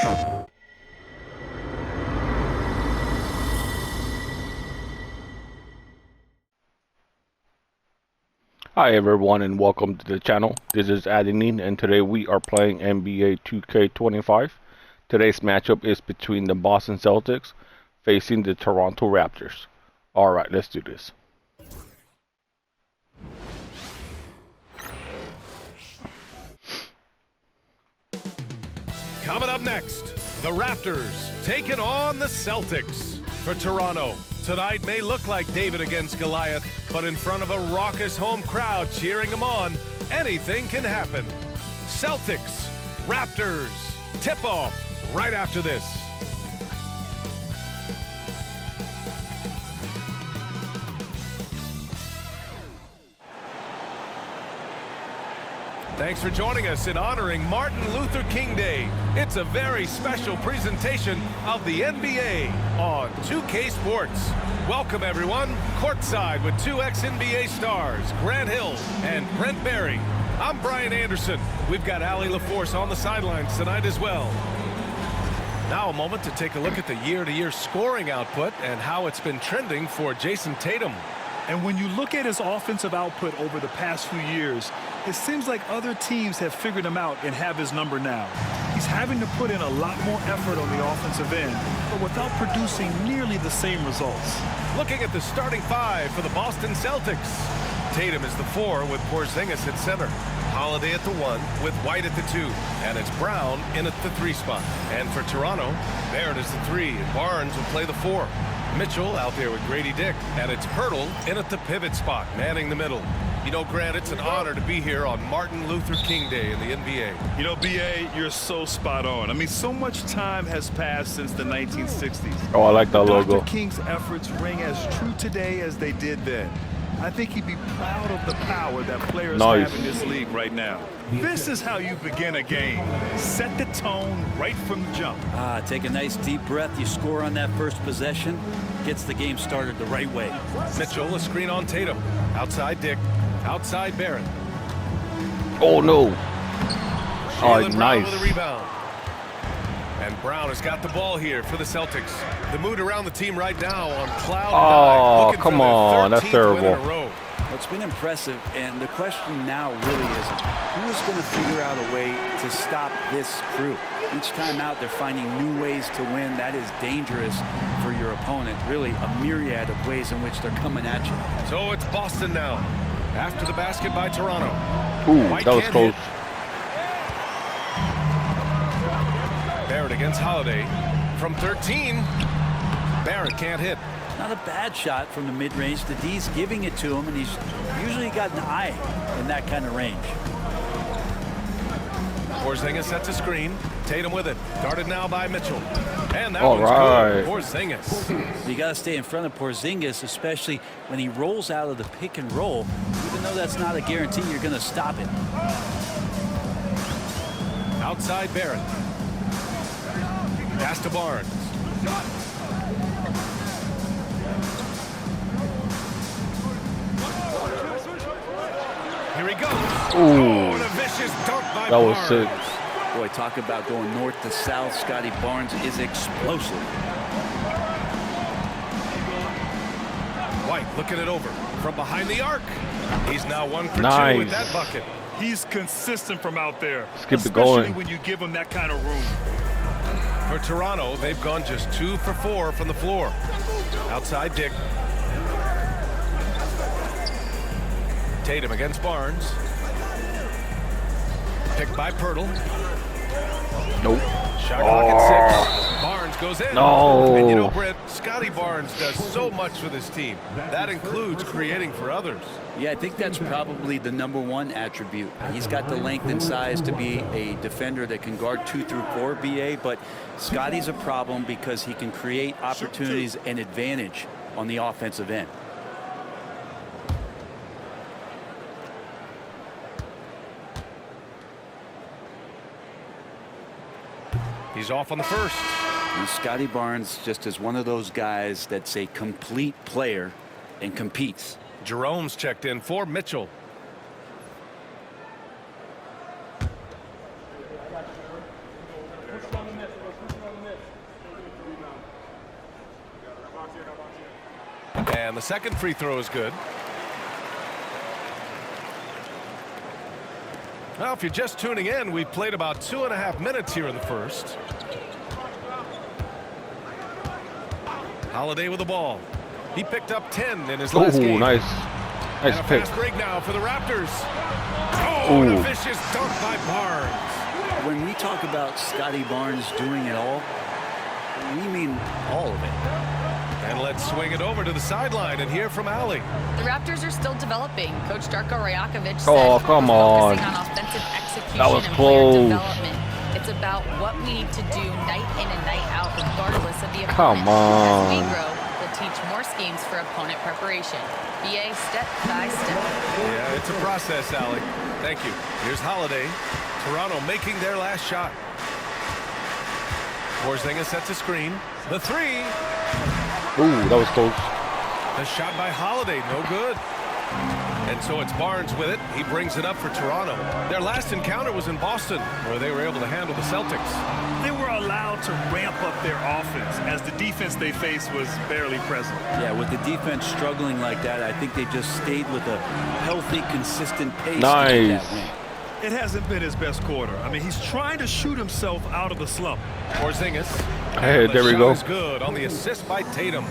Hi everyone and welcome to the channel. This is Adenine and today we are playing NBA 2K25. Today's matchup is between the Boston Celtics facing the Toronto Raptors. Alright, let's do this. Coming up next, the Raptors taking on the Celtics. For Toronto, tonight may look like David against Goliath, but in front of a raucous home crowd cheering them on, anything can happen. Celtics, Raptors, tip-off right after this. Thanks for joining us in honoring Martin Luther King Day. It's a very special presentation of the NBA on 2K Sports. Welcome everyone, courtside with two ex-NBA stars, Grant Hill and Brent Barry. I'm Brian Anderson. We've got Allie LaForce on the sidelines tonight as well. Now a moment to take a look at the year-to-year scoring output and how it's been trending for Jason Tatum. And when you look at his offensive output over the past few years, it seems like other teams have figured him out and have his number now. He's having to put in a lot more effort on the offensive end, but without producing nearly the same results. Looking at the starting five for the Boston Celtics. Tatum is the 4 with Porzingis at center. Holiday at the 1 with White at the 2. And it's Brown in at the 3 spot. And for Toronto, Barrett is the 3 and Barnes will play the 4. Mitchell out there with Grady Dick, and it's Pirtle in at the pivot spot, manning the middle. You know, Grant, it's an honor to be here on Martin Luther King Day in the NBA. You know, B.A., you're so spot on. I mean, so much time has passed since the 1960s. Oh, I like that logo. Dr. King's efforts ring as true today as they did then. I think he'd be proud of the power that players have in this league right now. This is how you begin a game. Set the tone right from the jump. Take a nice deep breath. You score on that first possession. Gets the game started the right way. Mitchell, a screen on Tatum. Outside Dick. Outside Barrett. Oh no. Oh, nice. With a rebound. And Brown has got the ball here for the Celtics. The mood around the team right now on cloud 9. Oh, come on. That's terrible. It's been impressive, and the question now really is, who is going to figure out a way to stop this crew? Each time out, they're finding new ways to win. That is dangerous for your opponent. Really, a myriad of ways in which they're coming at you. So it's Boston now. After the basket by Toronto. Ooh, that was close. Barrett against Holiday. From 13, Barrett can't hit. Not a bad shot from the mid-range. The D's giving it to him, and he's usually got an eye in that kind of range. Porzingis sets a screen. Tatum with it. Guarded now by Mitchell. And that one's good. Porzingis. You got to stay in front of Porzingis, especially when he rolls out of the pick and roll. Even though that's not a guarantee, you're going to stop it. Outside Barrett. Pass to Barnes. Here he goes. Ooh, and a vicious dunk by that was Barnes. sick. Boy, talk about going north to south. Scotty Barnes is explosive. White looking it over from behind the arc. He's now 1 for 2 with that bucket. He's consistent from out there. Let's keep it going. Especially when you give him that kind of room. For Toronto, they've gone just 2 for 4 from the floor. Outside Dick. Tatum against Barnes. Picked by Pirtle. Nope. Shot clock at 6. Barnes goes in. No. And you know, Brent, Scotty Barnes does so much for this team. That includes creating for others. Yeah, I think that's probably the #1 attribute. He's got the length and size to be a defender that can guard 2 through 4, BA, but Scotty's a problem because he can create opportunities and advantage on the offensive end. He's off on the first. And Scotty Barnes just is one of those guys that's a complete player and competes. Jerome's checked in for Mitchell. And the second free throw is good. Now, if you're just tuning in, we've played about 2.5 minutes here in the first. Holiday with the ball. He picked up 10 in his last game. Nice And a pick. fast break now for the Raptors. Oh, and a vicious dunk by Barnes. When we talk about Scotty Barnes doing it all, we mean all of it. And let's swing it over to the sideline and hear from Allie. The Raptors are still developing. Coach Darko Rajakovic said Oh, come we're on. focusing on offensive execution That was and close. player development. It's about what we need to do night in and night out, regardless of the opponent. Come on. As we grow, we'll teach more schemes for opponent preparation. BA step by step. Yeah, it's a process, Allie. Thank you. Here's Holiday. Toronto making their last shot. Porzingis sets a screen. The three. Ooh, that was close. The shot by Holiday, no good. And so it's Barnes with it. He brings it up for Toronto. Their last encounter was in Boston, where they were able to handle the Celtics. They were allowed to ramp up their offense as the defense they faced was barely present. Yeah, with the defense struggling like that, I think they just stayed with a healthy, consistent pace. Nice. To get that win. It hasn't been his best quarter. I mean, he's trying to shoot himself out of the slump. Porzingis. Hey, And there the we shot go. is good on the assist by Tatum.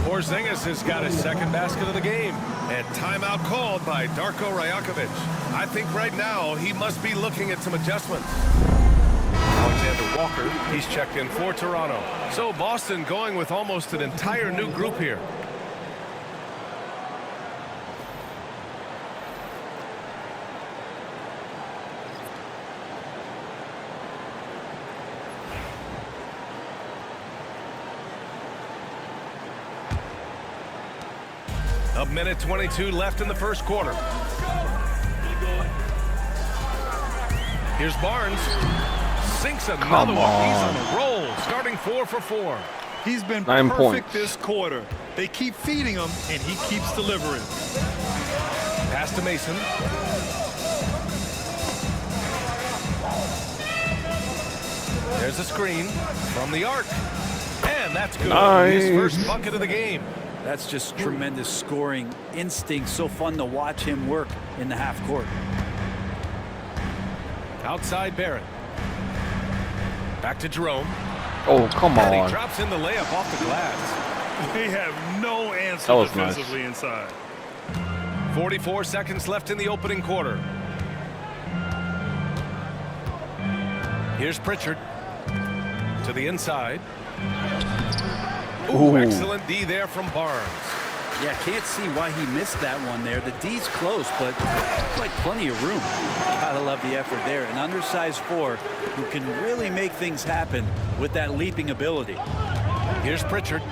Porzingis has got his second basket of the game. And timeout called by Darko Rajakovic. I think right now he must be looking at some adjustments. Alexander Walker, he's checked in for Toronto. So Boston going with almost an entire new group here. A minute 22 left in the first quarter. Here's Barnes. Sinks another one. He's on a roll, starting 4 for 4. He's been 9 perfect points. this quarter. They keep feeding him, and he keeps delivering. Pass to Mason. There's a screen from the arc. And that's good. His Nice. first bucket of the game. That's just tremendous scoring instinct. So fun to watch him work in the half court. Outside Barrett. Back to Jerome. Oh, come And he on. drops in the layup off the glass. They have no answer That was nice. defensively inside. 44 seconds left in the opening quarter. Here's Pritchard to the inside. Ooh, Ooh. excellent D there from Barnes. Yeah, can't see why he missed that one there. The D's close, but like plenty of room. Gotta love the effort there. An undersized 4 who can really make things happen with that leaping ability. Here's Pritchard.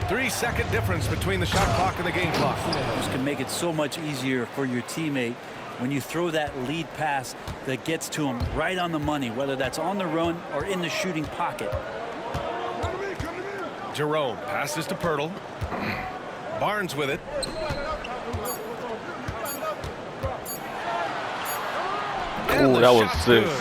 3-second difference between the shot clock and the game clock. This can make it so much easier for your teammate when you throw that lead pass that gets to him right on the money, whether that's on the run or in the shooting pocket. Jerome passes to Pirtle. Barnes with it. And Ooh, the that was shot's sick. good.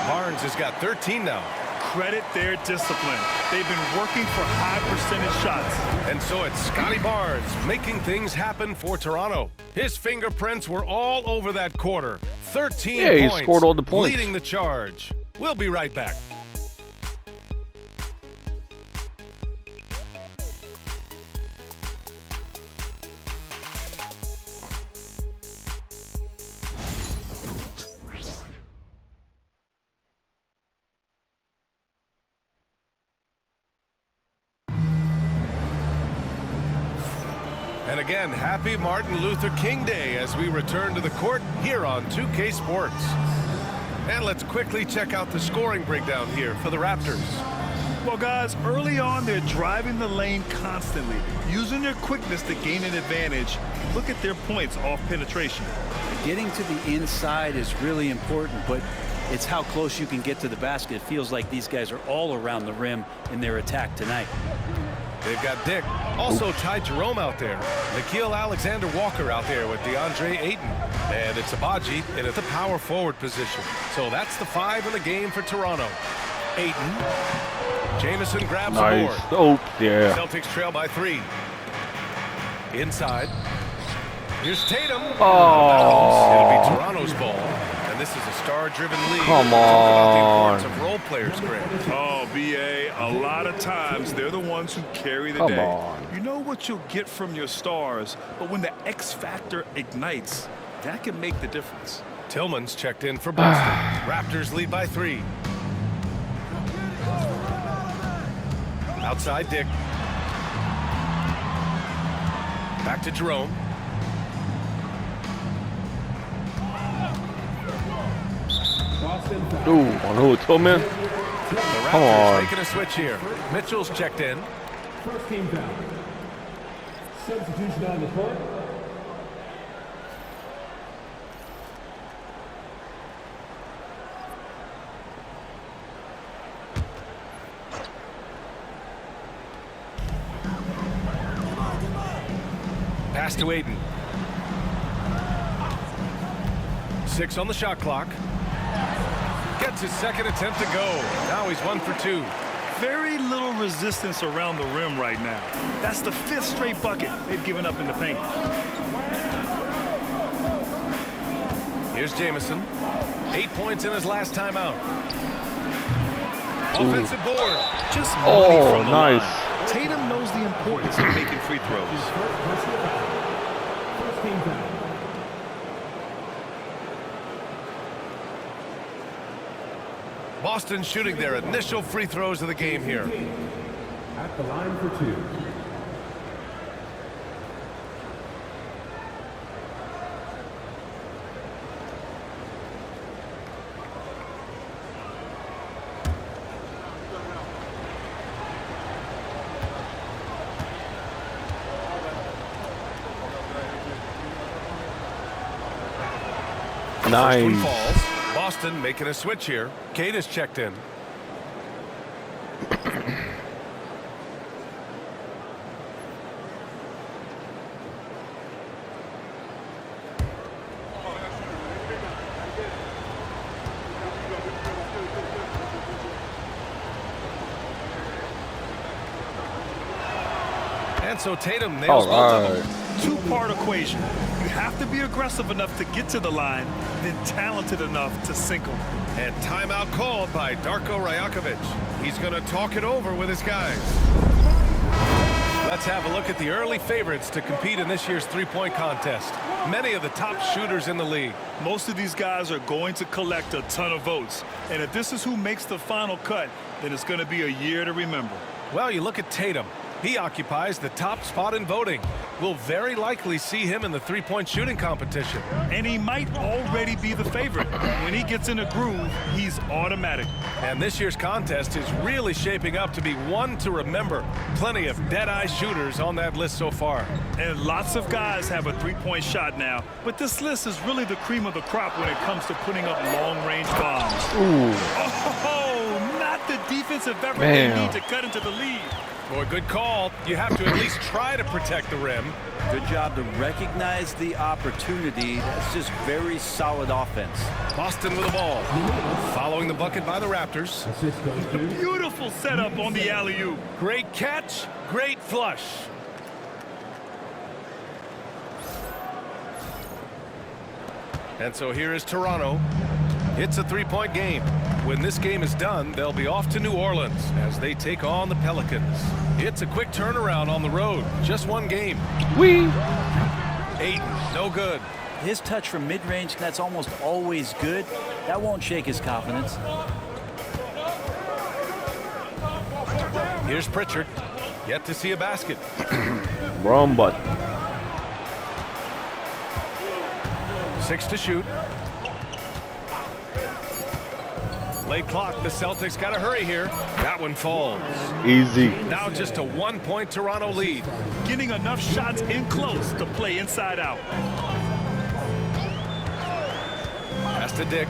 Barnes has got 13 now. Credit their discipline. They've been working for high percentage shots. And so it's Scotty Barnes making things happen for Toronto. His fingerprints were all over that quarter. 13 Yeah, he points, scored all the points. leading the charge. We'll be right back. And again, happy Martin Luther King Day as we return to the court here on 2K Sports. And let's quickly check out the scoring breakdown here for the Raptors. Well, guys, early on, they're driving the lane constantly, using their quickness to gain an advantage. Look at their points off penetration. Getting to the inside is really important, but it's how close you can get to the basket. It feels like these guys are all around the rim in their attack tonight. They've got Dick. Also Ty Jerome out there. Nickeil Alexander-Walker out there with DeAndre Ayton. And it's Abaji in at the power forward position. So that's the 5 in the game for Toronto. Ayton Jamison grabs the Nice. board. Oh, yeah. Celtics trail by 3. Inside. Here's Tatum. Oh. It'll be Toronto's ball. And this is a star-driven league. Come Talk about the on. importance of role players, Greg. Oh, BA, a lot of times they're the ones who carry the Come day. on. You know what you'll get from your stars, but when the X factor ignites, that can make the difference. Tillman's checked in for Boston. Raptors lead by 3. Outside Dick. Back to Jerome. Ooh, on who? Tillman? The Come Raptors on. making a switch here. Mitchell's checked in. First team foul. Substitution on the court. Pass to Aiden. 6 on the shot clock. Gets his second attempt to go. Now he's 1 for 2. Very little resistance around the rim right now. That's the 5th straight bucket they've given up in the paint. Here's Jamison. 8 points in his last time out. Offensive board. Just money Oh, from the nice. line. Tatum knows the importance of making free throws. First team foul. Boston shooting their initial free throws of the game here. At the line for 2. First one Nice. falls. Boston making a switch here. Kate is checked in. And so Tatum nails both of them. Two-part equation. You have to be aggressive enough to get to the line, then talented enough to sink them. And timeout called by Darko Rajakovic. He's going to talk it over with his guys. Let's have a look at the early favorites to compete in this year's three-point contest. Many of the top shooters in the league. Most of these guys are going to collect a ton of votes. And if this is who makes the final cut, then it's going to be a year to remember. Well, you look at Tatum. He occupies the top spot in voting. We'll very likely see him in the three-point shooting competition. And he might already be the favorite. When he gets in a groove, he's automatic. And this year's contest is really shaping up to be one to remember. Plenty of dead-eye shooters on that list so far. And lots of guys have a three-point shot now. But this list is really the cream of the crop when it comes to putting up long-range bombs. Ooh. Oh, not the defensive effort Man. they need to cut into the lead. Boy, good call. You have to at least try to protect the rim. Good job to recognize the opportunity. That's just very solid offense. Boston with the ball. Following the bucket by the Raptors. Assist goes to Beautiful setup on the alley-oop. Great catch, great flush. And so here is Toronto. It's a three-point game. When this game is done, they'll be off to New Orleans as they take on the Pelicans. It's a quick turnaround on the road. Just one game. Wee. Aiden, no good. His touch from mid-range, that's almost always good. That won't shake his confidence. Here's Pritchard. Yet to see a basket. Wrong butt. 6 to shoot. Late clock. The Celtics got to hurry here. That one falls. Easy. Now just a one-point Toronto lead. Getting enough shots in close to play inside out. Pass to Dick.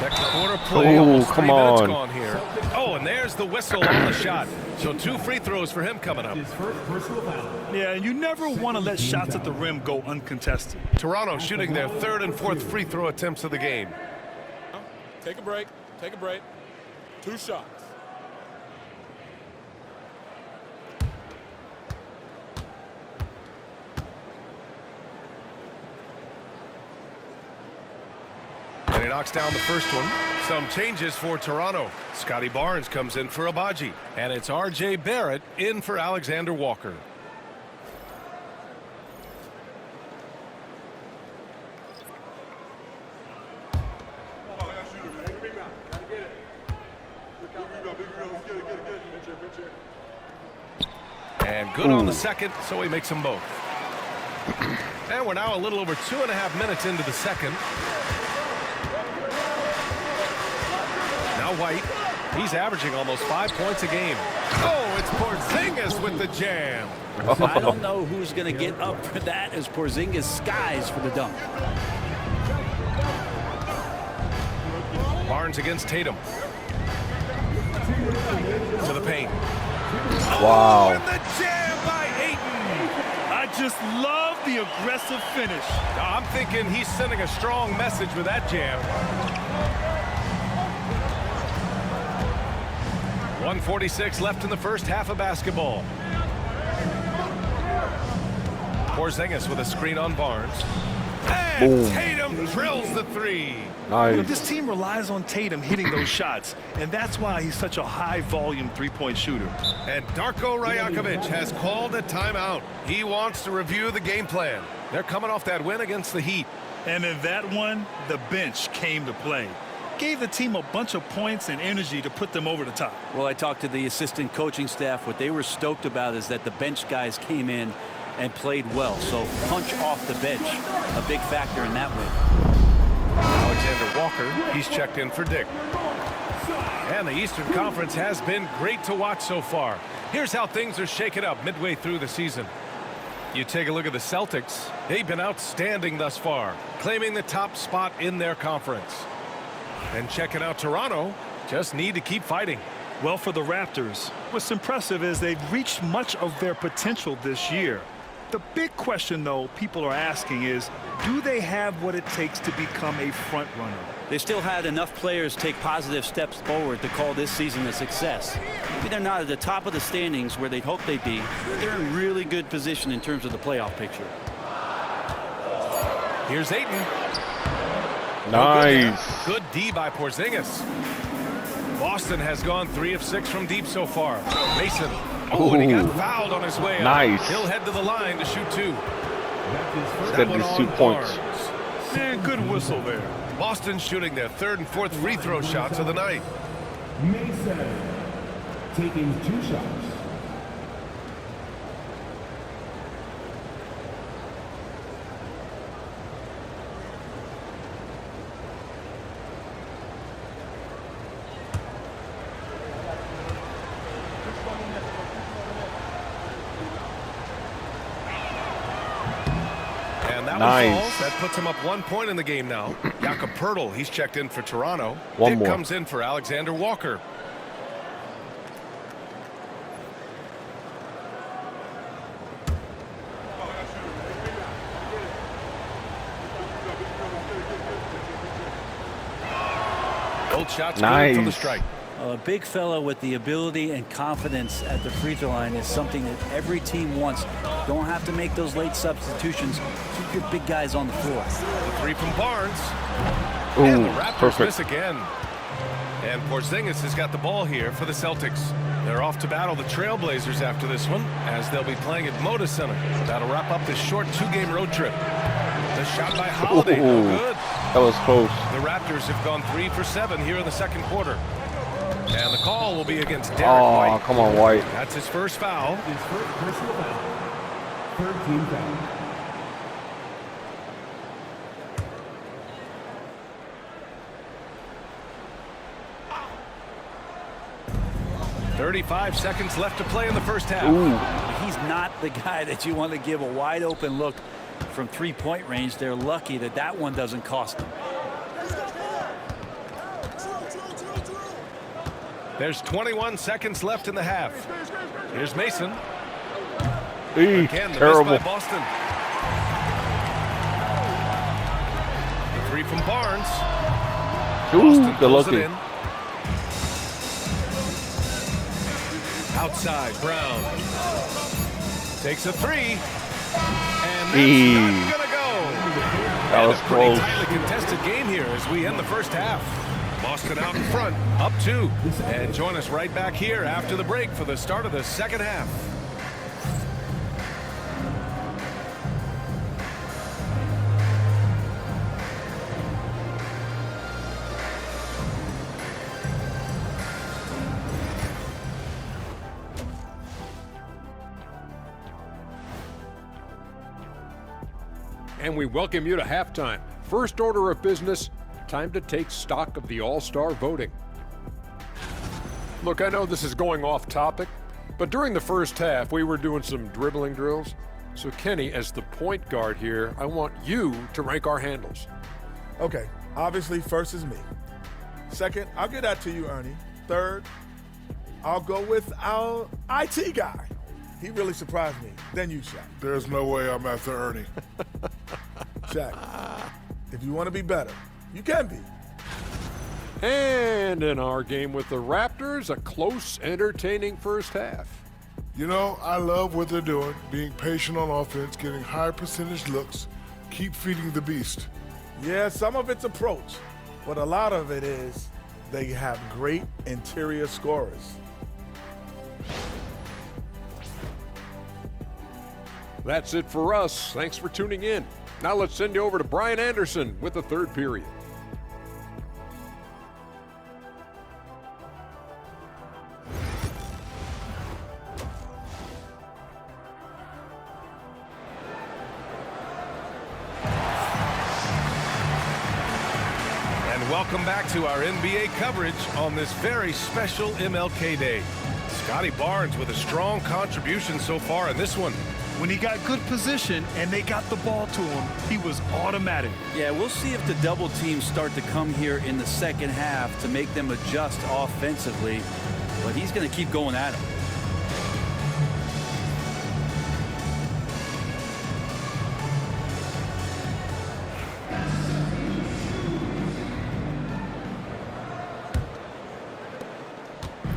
Second quarter play. Oh, Almost 3 come minutes on. gone here. Oh, and there's the whistle on the shot. So 2 free throws for him coming up. his first personal foul. Yeah, and you never want to let shots at the rim go uncontested. Toronto shooting their 3rd and 4th free throw attempts of the game. Take a break. Take a break. 2 shots. And he knocks down the first one. Some changes for Toronto. Scotty Barnes comes in for Abaji. And it's R.J. Barrett in for Alexander Walker. And good on the second, so he makes them both. And we're now a little over 2.5 minutes into the second. Now White, he's averaging almost 5 points a game. Oh, it's Porzingis with the jam. I don't know who's going to get up for that as Porzingis skies for the dunk. Barnes against Tatum. To the paint. Wow. Oh, and the jam by Ayton. I just love the aggressive finish. Now, I'm thinking he's sending a strong message with that jam. 1:46 left in the first half of basketball. Porzingis with a screen on Barnes. And Boom. Tatum drills the three. Nice. This team relies on Tatum hitting those shots, and that's why he's such a high-volume three-point shooter. And Darko Rajakovic has called a timeout. He wants to review the game plan. They're coming off that win against the Heat. And in that one, the bench came to play. Gave the team a bunch of points and energy to put them over the top. Well, I talked to the assistant coaching staff. What they were stoked about is that the bench guys came in and played well. So punch off the bench, a big factor in that win. Alexander Walker, he's checked in for Dick. And the Eastern Conference has been great to watch so far. Here's how things are shaking up midway through the season. You take a look at the Celtics. They've been outstanding thus far, claiming the top spot in their conference. And checking out Toronto, just need to keep fighting. Well, for the Raptors, what's impressive is they've reached much of their potential this year. The big question, though, people are asking is, do they have what it takes to become a front runner? They still had enough players take positive steps forward to call this season a success. Maybe they're not at the top of the standings where they'd hope they'd be, but they're in really good position in terms of the playoff picture. Here's Ayton. Nice. Good D by Porzingis. Boston has gone 3 of 6 from deep so far. Mason. Oh, and he got fouled on his way up. Nice. He'll head to the line to shoot 2. Let's get these 2 points. Man, good whistle there. Boston shooting their 3rd and 4th free throw shots of the night. Mason taking 2 shots. Nice. That puts him up 1 point in the game now. Jakob Poeltl, he's checked in for Toronto. One Dick more. comes in for Alexander Walker. Both shots good from the strike. A big fella with the ability and confidence at the free throw line is something that every team wants. Don't have to make those late substitutions. Keep your big guys on the floor. The 3 from Barnes. Ooh, And the Raptors perfect. miss again. And Porzingis has got the ball here for the Celtics. They're off to battle the Trailblazers after this one, as they'll be playing at Moda Center. That'll wrap up this short 2-game road trip. The shot by Holiday, no Ooh, good. that was close. The Raptors have gone 3 for 7 here in the second quarter. And the call will be against Derek Oh, White. come on, White. That's his first foul. His first personal foul. 3rd team foul. .35 seconds left to play in the first half. Ooh. He's not the guy that you want to give a wide open look from three-point range. They're lucky that that one doesn't cost them. There's 21 seconds left in the half. Here's Mason. Again, the Terrible. miss by Boston. The 3 from Barnes. Ooh, good pulls it looking. in. Outside, Brown. Takes a three. And that's not gonna go. That was a pretty close. tightly contested game here as we end the first half. Boston out in front, up 2. And join us right back here after the break for the start of the second half. And we welcome you to halftime. First order of business, time to take stock of the All-Star voting. Look, I know this is going off topic, but during the first half, we were doing some dribbling drills. So Kenny, as the point guard here, I want you to rank our handles. Okay, obviously first is me. Second, I'll get that to you, Ernie. Third, I'll go with our IT guy. He really surprised me. Then you, Shaq. There's no way I'm after Ernie. Shaq, if you want to be better, you can be. And in our game with the Raptors, a close, entertaining first half. You know, I love what they're doing, being patient on offense, getting high percentage looks, keep feeding the beast. Yeah, some of it's approach, but a lot of it is they have great interior scorers. That's it for us. Thanks for tuning in. Now let's send you over to Brian Anderson with the third period. And welcome back to our NBA coverage on this very special MLK Day. Scotty Barnes with a strong contribution so far in this one. When he got good position and they got the ball to him, he was automatic. Yeah, we'll see if the double teams start to come here in the second half to make them adjust offensively. But he's going to keep going at him.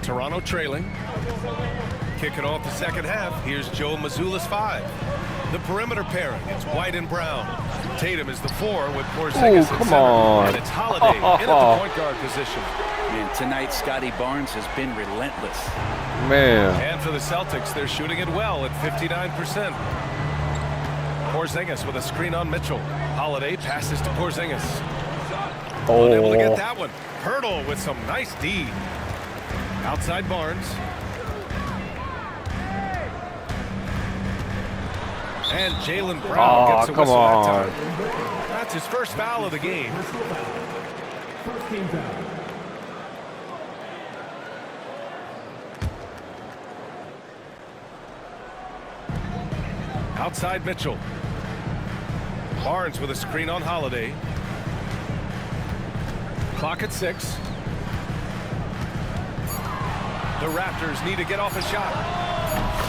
Toronto trailing. Kicking off the second half, here's Joe Mazzulla's 5. The perimeter pairing, it's White and Brown. Tatum is the 4 with Porzingis at come center. on. And it's Holiday in at the point guard position. Man, tonight Scotty Barnes has been relentless. Man. And for the Celtics, they're shooting it well at 59%. Porzingis with a screen on Mitchell. Holiday passes to Porzingis. Unable to get that one. Hurdle with some nice D. Outside Barnes. And Jaylen Brown gets a whistle that time. That's his first foul of the game. First team foul. Outside Mitchell. Barnes with a screen on Holiday. Clock at 6. The Raptors need to get off a shot.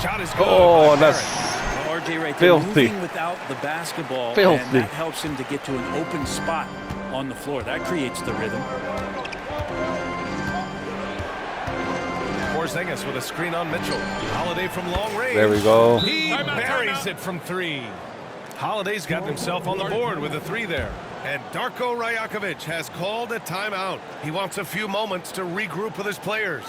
Shot is good. Oh, that's RJ right there, filthy. moving without the basketball, Filthy. and that helps him to get to an open spot on the floor. That creates the rhythm. Porzingis with a screen on Mitchell. Holiday from long range. There we go. He buries it from 3. Holiday's gotten himself on the board with a 3 there. And Darko Rajakovic has called a timeout. He wants a few moments to regroup with his players.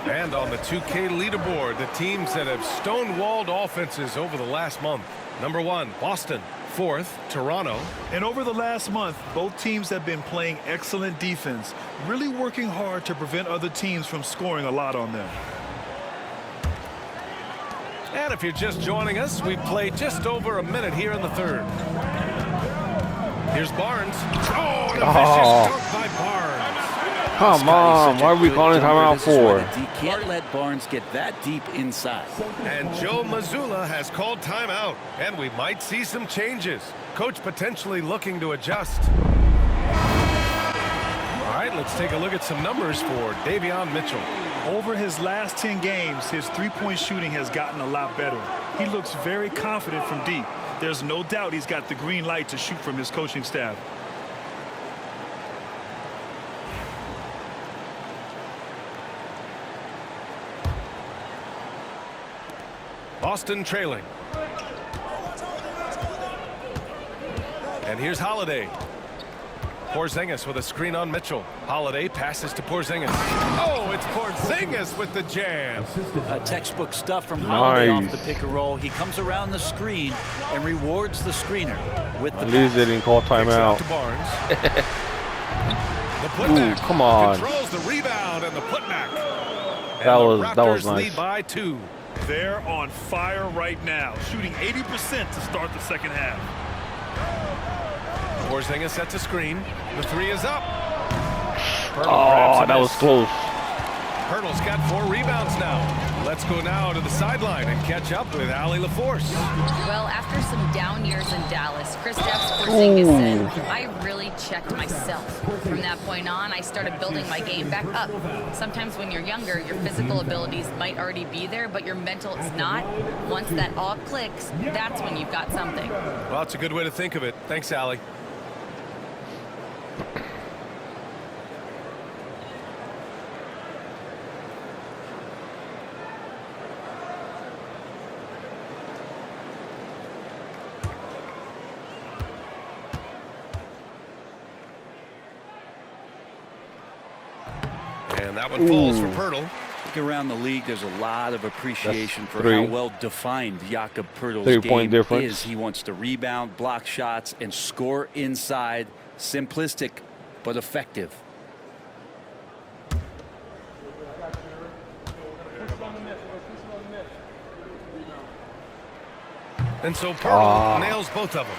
And on the 2K leaderboard, the teams that have stonewalled offenses over the last month. Number 1, Boston. 4th, Toronto. And over the last month, both teams have been playing excellent defense, really working hard to prevent other teams from scoring a lot on them. And if you're just joining us, we've played just over a minute here in the third. Here's Barnes. Oh, and a vicious dunk by Barnes. Come on, why are we calling timeout for? You can't let Barnes get that deep inside. And Joe Mazzulla has called timeout, and we might see some changes. Coach potentially looking to adjust. All right, let's take a look at some numbers for Davion Mitchell. Over his last 10 games, his three-point shooting has gotten a lot better. He looks very confident from deep. There's no doubt he's got the green light to shoot from his coaching staff. Boston trailing. And here's Holiday. Porzingis with a screen on Mitchell. Holiday passes to Porzingis. Oh, it's Porzingis with the jam. Textbook stuff from Holiday Nice. off the pick and roll. He comes around the screen and rewards the screener with the At least they didn't call Kicks it out timeout. to Barnes. The putback. Ooh, come on. Controls the rebound and the putback. And That the was Raptors nice. lead by 2. They're on fire right now, shooting 80% to start the second half. Porzingis sets a screen. The 3 is up. Pirtle Oh, grabs a that was miss. close. Pirtle's got 4 rebounds now. Let's go now to the sideline and catch up with Allie LaForce. Well, after some down years in Dallas, Kristaps Porzingis said, I really checked myself. From that point on, I started building my game back up. Sometimes when you're younger, your physical abilities might already be there, but your mental is not. Once that all clicks, that's when you've got something. Well, it's a good way to think of it. Thanks, Allie. And that one falls for Pirtle. I think around the league, there's a lot of appreciation That's for 3. how well defined Jakob Pirtle's 3-point game difference. is. He wants to rebound, block shots, and score inside. Simplistic, but effective. And so Pirtle nails both of them.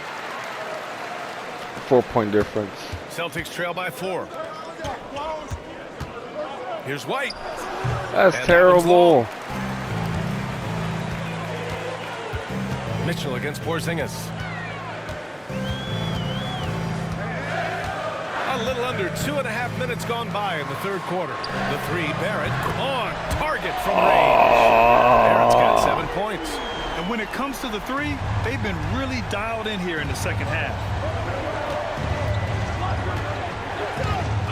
4-point difference. Celtics trail by 4. Here's White. That's And that terrible. Mitchell against Porzingis. A little under 2.5 minutes gone by in the third quarter. The 3, Barrett on target from range. Barrett's got 7 points. And when it comes to the 3, they've been really dialed in here in the second half.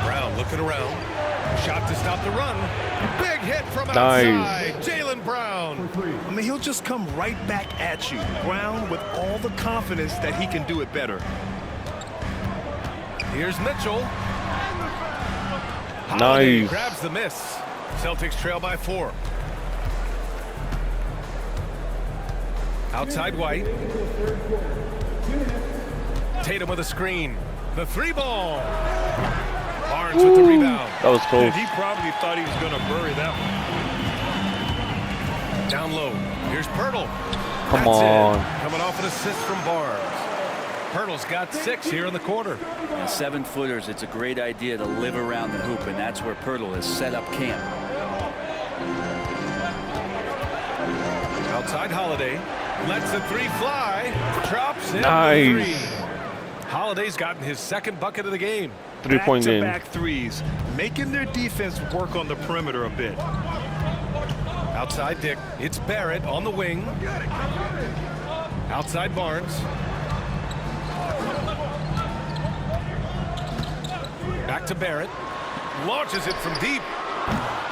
Brown looking around. Shot to stop the run. Big hit from Nice. outside. Jaylen Brown. I mean, he'll just come right back at you. Brown with all the confidence that he can do it better. Here's Mitchell. Holiday Nice. grabs the miss. Celtics trail by 4. Outside White. Tatum with a screen. The 3 ball. Barnes with the rebound. That was close. And he probably thought he was going to bury that one. Down low. Here's Pirtle. Come That's on. it. Coming off an assist from Barnes. Pirtle's got 6 here in the quarter. And 7-footers, it's a great idea to live around the hoop, and that's where Pirtle has set up camp. Outside Holiday. Lets the 3 fly. Drops in Nice. the 3. Holiday's gotten his 2nd bucket of the game. 3-point game. Back-to-back threes, making their defense work on the perimeter a bit. Outside Dick. It's Barrett on the wing. Outside Barnes. Back to Barrett. Launches it from deep.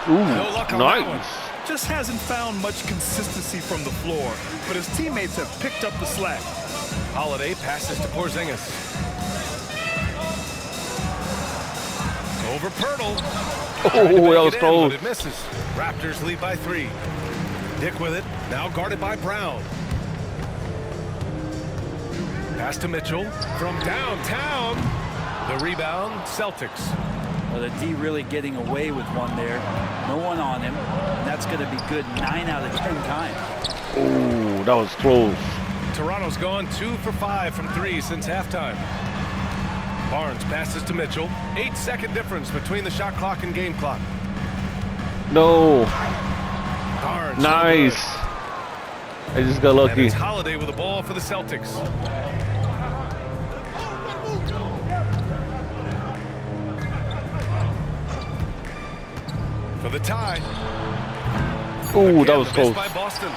No luck on that one. Nice. Just hasn't found much consistency from the floor, but his teammates have picked up the slack. Holiday passes to Porzingis. Over Pirtle. Oh, Trying to make that was it in, close. but it misses. Raptors lead by 3. Dick with it. Now guarded by Brown. Pass to Mitchell from downtown. The rebound, Celtics. Well, the D really getting away with one there. No one on him. And that's going to be good 9 out of 10 times. Oh, that was close. Toronto's gone 2 for 5 from 3 since halftime. Barnes passes to Mitchell. 8-second difference between the shot clock and game clock. No. Barnes. Nice. I just got And lucky. it's Holiday with the ball for the Celtics. For the tie. Oh, Again, that was the miss close. by Boston.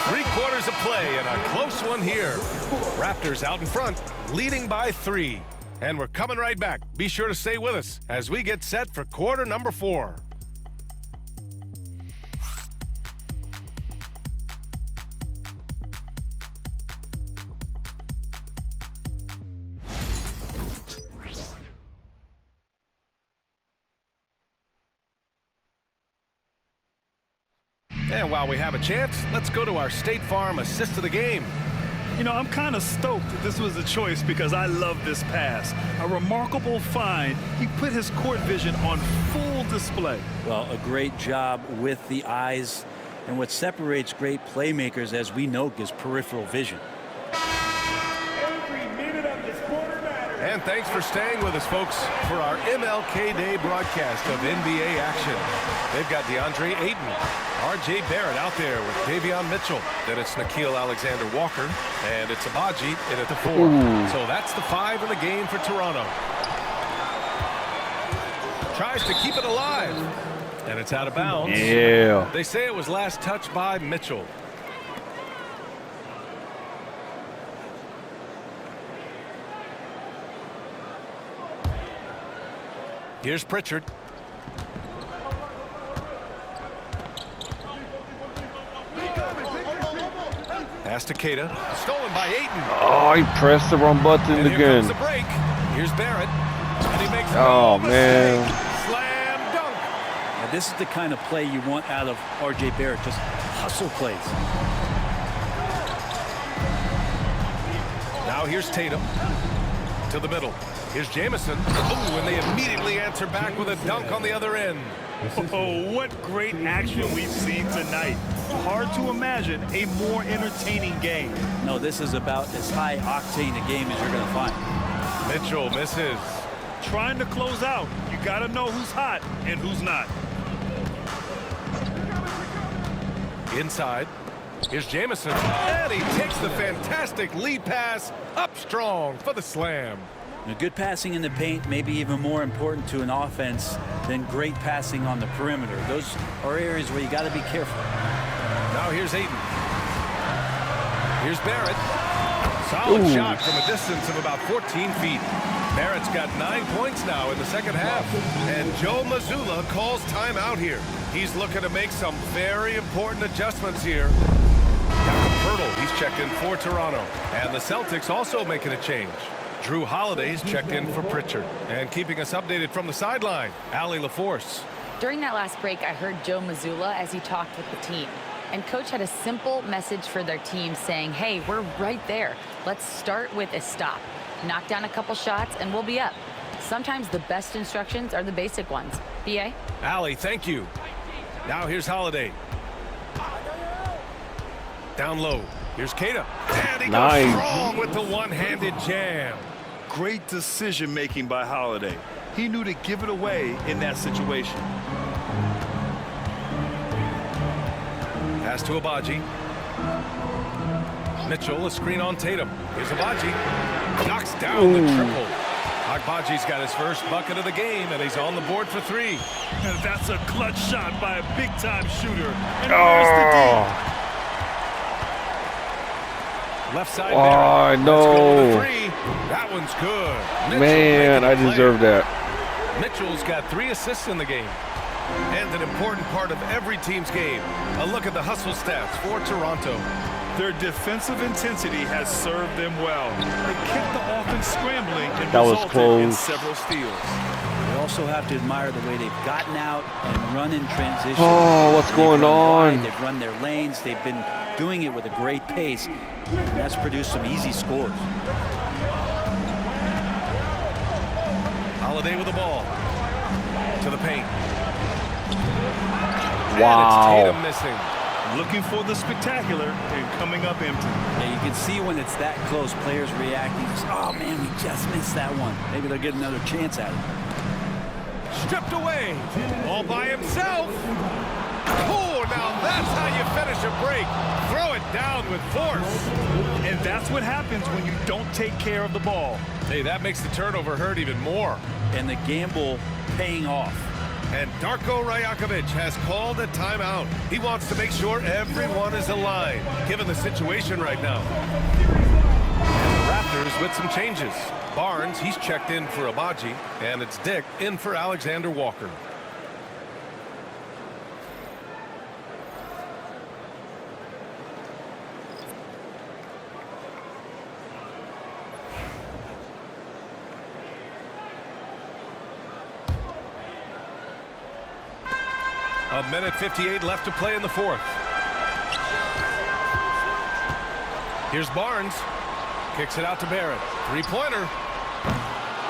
3 quarters of play and a close one here. Raptors out in front, leading by 3. And we're coming right back. Be sure to stay with us as we get set for quarter number 4. And while we have a chance, let's go to our State Farm assist of the game. You know, I'm kind of stoked that this was a choice because I love this pass. A remarkable find. He put his court vision on full display. Well, a great job with the eyes. And what separates great playmakers, as we know, is peripheral vision. And thanks for staying with us, folks, for our MLK Day broadcast of NBA action. They've got DeAndre Ayton, R.J. Barrett out there with Davion Mitchell. Then it's Nickeil Alexander-Walker, and it's Abaji in at the 4. So that's the 5 in the game for Toronto. Tries to keep it alive, and it's out of bounds. Yeah. They say it was last touched by Mitchell. Here's Pritchard. Pass to Keita. Stolen by Ayton. Oh, he pressed the wrong button And here again. comes the break. Here's Barrett. And he makes Oh, man. Slam dunk. Now, this is the kind of play you want out of R.J. Barrett, just hustle plays. Now here's Tatum. To the middle. Here's Jamison. Ooh, and they immediately answer back with a dunk on the other end. Oh, what great action we've seen tonight. Hard to imagine a more entertaining game. No, this is about as high octane a game as you're going to find. Mitchell misses. Trying to close out, you got to know who's hot and who's not. Inside. Here's Jamison. And he takes the fantastic lead pass up strong for the slam. Now, good passing in the paint may be even more important to an offense than great passing on the perimeter. Those are areas where you got to be careful. Now here's Ayton. Here's Barrett. Solid shot from a distance of about 14 feet. Barrett's got 9 points now in the second half. And Joe Mazzulla calls timeout here. He's looking to make some very important adjustments here. Pirtle, he's checked in for Toronto. And the Celtics also making a change. Drew Holiday's checked in for Pritchard. And keeping us updated from the sideline, Allie LaForce. During that last break, I heard Joe Mazzulla as he talked with the team. And coach had a simple message for their team saying, hey, we're right there. Let's start with a stop. Knock down a couple shots and we'll be up. Sometimes the best instructions are the basic ones. BA? Allie, thank you. Now here's Holiday. Down low. Here's Keita. And he goes strong with the one-handed jam. Great decision-making by Holiday. He knew to give it away in that situation. Pass to Abaji. Mitchell, a screen on Tatum. Here's Abaji. Knocks down the triple. Agbaji's got his first bucket of the game, and he's on the board for 3. And that's a clutch shot by a big-time shooter. And there's the deal. Left side Oh, no. Let's go to the 3. That one's good. Mitchell Man, I deserve that. Mitchell's got 3 assists in the game. And an important part of every team's game. A look at the hustle stats for Toronto. Their defensive intensity has served them well. They kept the offense scrambling and That was resulted in close. several steals. You also have to admire the way they've gotten out and run in transition. Oh, what's going on? They've run their lanes. They've been doing it with a great pace. And that's produced some easy scores. Holiday with the ball. To the paint. Wow. And it's Tatum missing. Looking for the spectacular and coming up empty. Yeah, you can see when it's that close, players reacting. Oh, man, we just missed that one. Maybe they'll get another chance at it. Stripped away. All by himself. Oh, now that's how you finish a break. Throw it down with force. And that's what happens when you don't take care of the ball. Hey, that makes the turnover hurt even more. And the gamble paying off. And Darko Rajakovic has called a timeout. He wants to make sure everyone is aligned, given the situation right now. And the Raptors with some changes. Barnes, he's checked in for Abaji, and it's Dick in for Alexander Walker. A minute 58 left to play in the fourth. Here's Barnes. Kicks it out to Barrett. Three-pointer.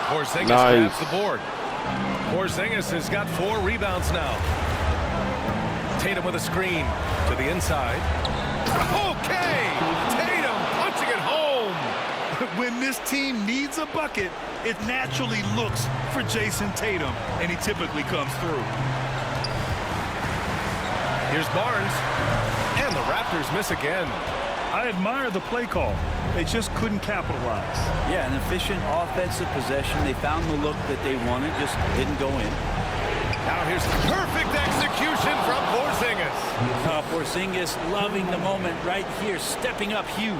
Porzingis Nice. grabs the board. Porzingis has got 4 rebounds now. Tatum with a screen to the inside. Okay! Tatum punching it home. When this team needs a bucket, it naturally looks for Jason Tatum, and he typically comes through. Here's Barnes. And the Raptors miss again. I admire the play call. They just couldn't capitalize. Yeah, an efficient offensive possession. They found the look that they wanted, just didn't go in. Now here's perfect execution from Porzingis. Porzingis loving the moment right here, stepping up huge.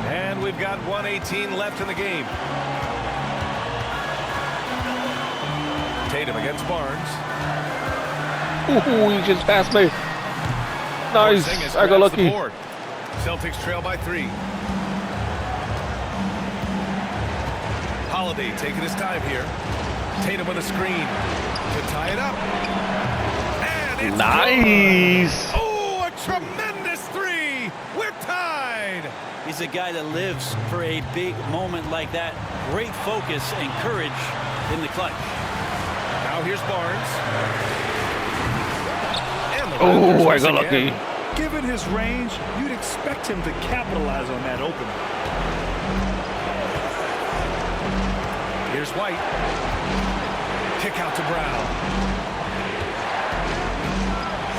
And we've got 1:18 left in the game. Tatum against Barnes. Ooh, he just passed me. Nice. Porzingis I got grabs the lucky. board. Celtics trail by 3. Holiday taking his time here. Tatum with a screen to tie it up. And it's Nice. good. Oh, a tremendous 3. We're tied. He's a guy that lives for a big moment like that. Great focus and courage in the clutch. Now here's Barnes. And the Raptors Oh, I miss got lucky. again. Given his range, you'd expect him to capitalize on that opening. Here's White. Kick out to Brown.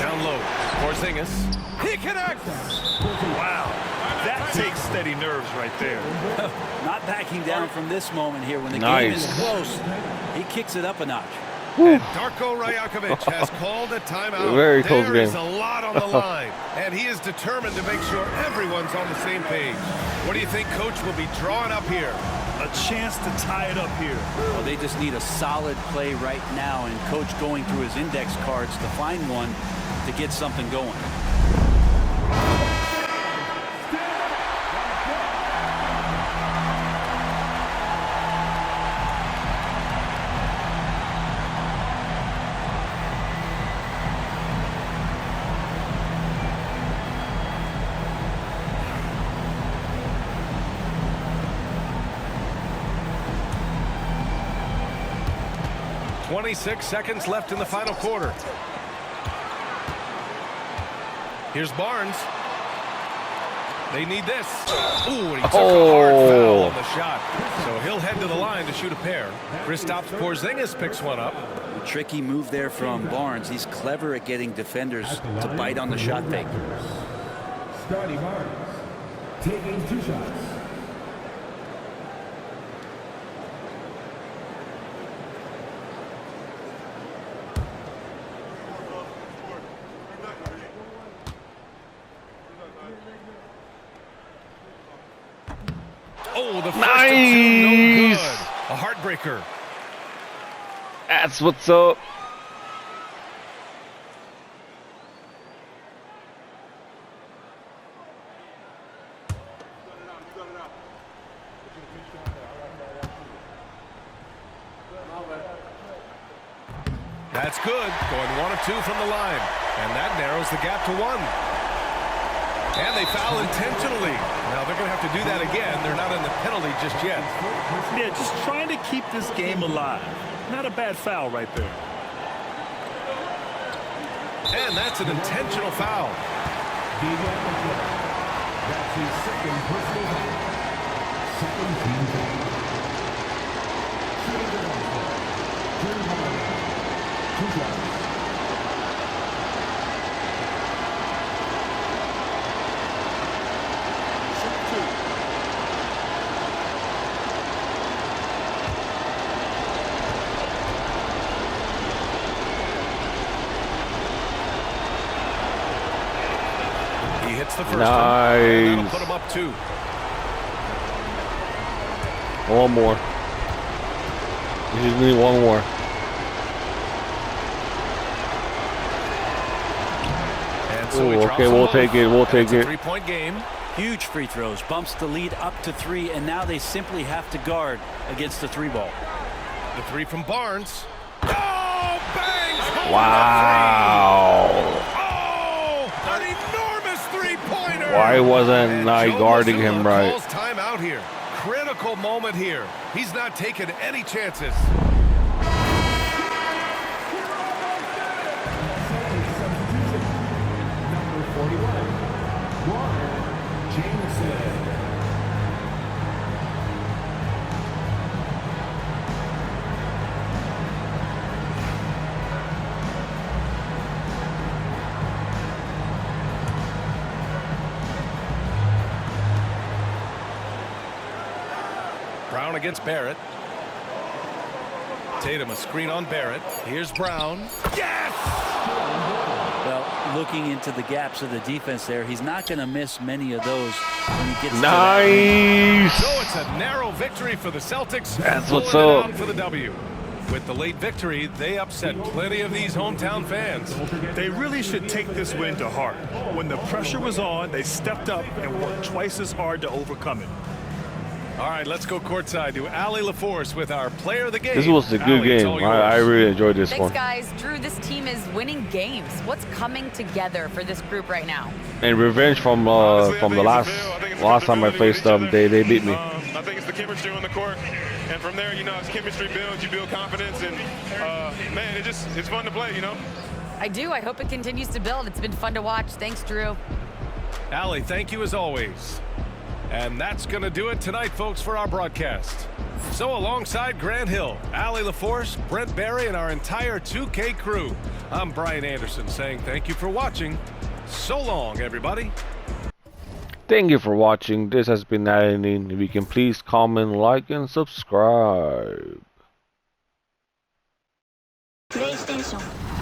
Down low. Porzingis. He connects. Wow. That takes steady nerves right there. Not backing down from this moment here. When the Nice. game is close, he kicks it up a notch. And Darko Rajakovic has called a timeout. Very close There is game. a lot on the line, and he is determined to make sure everyone's on the same page. What do you think Coach will be drawing up here? A chance to tie it up here. Well, they just need a solid play right now, and Coach going through his index cards to find one to get something going. .26 seconds left in the final quarter. Here's Barnes. They need this. Ooh, and he took a hard foul on the shot. So he'll head to the line to shoot a pair. Kristaps Porzingis picks one up. A tricky move there from Barnes. He's clever at getting defenders to bite on the shot fake. Scotty Barnes taking 2 shots. Oh, the first Nice. of 2, no good. A heartbreaker. That's what's up. That's good. Going 1 of 2 from the line. And that narrows the gap to 1. And they foul intentionally. Now they're going to have to do that again. They're not in the penalty just yet. Yeah, just trying to keep this game alive. Not a bad foul right there. And that's an intentional foul. That's his second personal foul. Second team foul. Shooting the ball. 2 shots. The first one, and that'll Nice. put him up 2. One more. We just need one more. And so he Ooh, drops okay, them we'll both. take it. We'll And take it's a it. 3-point game. Huge free throws, bumps the lead up to 3, and now they simply have to guard against the 3 ball. The 3 from Barnes. Oh, bangs Wow. Oh, an enormous three-pointer. Why wasn't I Joe guarding Mazzulla him right? calls timeout here. Critical moment here. He's not taking any chances. Number 41, Warren Jameson. Brown against Barrett. Tatum a screen on Barrett. Here's Brown. Yes! Well, looking into the gaps of the defense there, he's not going to miss many of those when he gets to Nice. So it's a narrow victory for the Celtics. That's what's Pulling it up. out for the W. With the late victory, they upset plenty of these hometown fans. They really should take this win to heart. When the pressure was on, they stepped up and worked twice as hard to overcome it. All right, let's go courtside to Allie LaForce with our player of the game. This was a good Allie, it's game. all I yours. really enjoyed this Thanks, one. guys. Drew, this team is winning games. What's coming together for this group right now? And revenge from the last time I faced them, they beat me. I think it's the chemistry on the court, and from there, you know, as chemistry builds, you build confidence, and man, it's fun to play, you know. I do. I hope it continues to build. It's been fun to watch. Thanks, Drew. Allie, thank you as always. And that's going to do it tonight, folks, for our broadcast. So alongside Grant Hill, Allie LaForce, Brent Barry, and our entire 2K crew, I'm Brian Anderson saying thank you for watching. So long, everybody. Thank you for watching. This has been Adeline. If you can please comment, like, and subscribe. プレイステーション